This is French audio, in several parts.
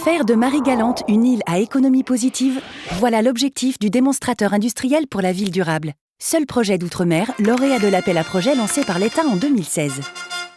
Faire de Marie-Galante une île à économie positive, voilà l'objectif du démonstrateur industriel pour la ville durable. Seul projet d'outre-mer, lauréat de l'appel à projet lancé par l'État en 2016.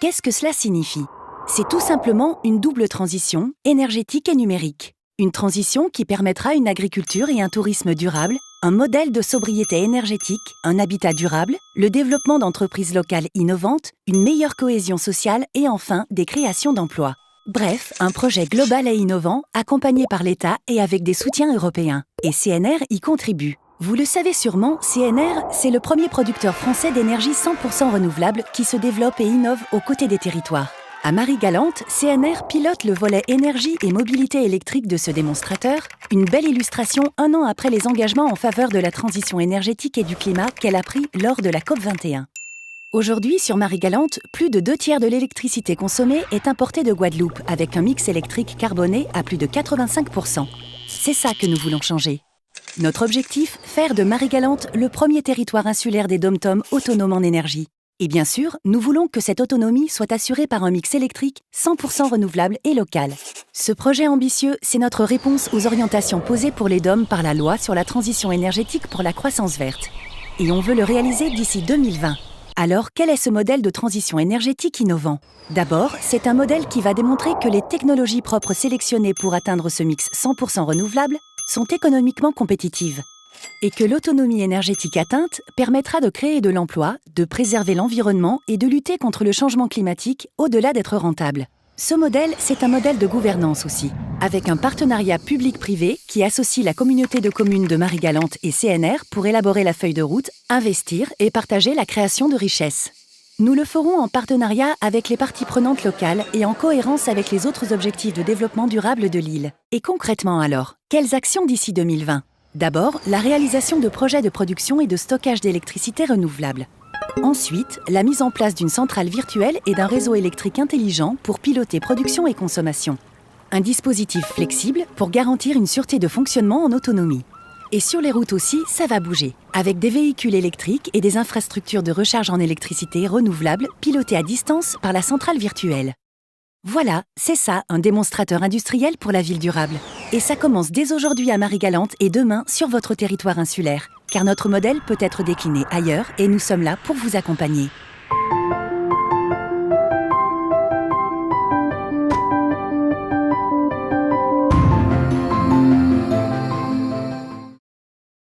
Qu'est-ce que cela signifie? C'est tout simplement une double transition, énergétique et numérique. Une transition qui permettra une agriculture et un tourisme durable, un modèle de sobriété énergétique, un habitat durable, le développement d'entreprises locales innovantes, une meilleure cohésion sociale et enfin des créations d'emplois. Bref, un projet global et innovant, accompagné par l'État et avec des soutiens européens. Et CNR y contribue. Vous le savez sûrement, CNR, c'est le premier producteur français d'énergie 100% renouvelable qui se développe et innove aux côtés des territoires. À Marie-Galante, CNR pilote le volet énergie et mobilité électrique de ce démonstrateur, une belle illustration un an après les engagements en faveur de la transition énergétique et du climat qu'elle a pris lors de la COP21. Aujourd'hui, sur Marie-Galante, plus de 2/3 de l'électricité consommée est importée de Guadeloupe, avec un mix électrique carboné à plus de 85%. C'est ça que nous voulons changer. Notre objectif, faire de Marie-Galante le premier territoire insulaire des DOM-TOM autonome en énergie. Et bien sûr, nous voulons que cette autonomie soit assurée par un mix électrique 100% renouvelable et local. Ce projet ambitieux, c'est notre réponse aux orientations posées pour les DOM par la loi sur la transition énergétique pour la croissance verte. Et on veut le réaliser d'ici 2020. Alors, quel est ce modèle de transition énergétique innovant? D'abord, c'est un modèle qui va démontrer que les technologies propres sélectionnées pour atteindre ce mix 100% renouvelable sont économiquement compétitives. Et que l'autonomie énergétique atteinte permettra de créer de l'emploi, de préserver l'environnement et de lutter contre le changement climatique au-delà d'être rentable. Ce modèle, c'est un modèle de gouvernance aussi, avec un partenariat public-privé qui associe la communauté de communes de Marie-Galante et CNR pour élaborer la feuille de route, investir et partager la création de richesses. Nous le ferons en partenariat avec les parties prenantes locales et en cohérence avec les autres objectifs de développement durable de l'île. Et concrètement alors, quelles actions d'ici 2020? D'abord, la réalisation de projets de production et de stockage d'électricité renouvelable. Ensuite, la mise en place d'une centrale virtuelle et d'un réseau électrique intelligent pour piloter production et consommation. Un dispositif flexible pour garantir une sûreté de fonctionnement en autonomie. Et sur les routes aussi, ça va bouger, avec des véhicules électriques et des infrastructures de recharge en électricité renouvelables pilotées à distance par la centrale virtuelle. Voilà, c'est ça, un démonstrateur industriel pour la ville durable. Et ça commence dès aujourd'hui à Marie-Galante et demain sur votre territoire insulaire. Car notre modèle peut être décliné ailleurs et nous sommes là pour vous accompagner.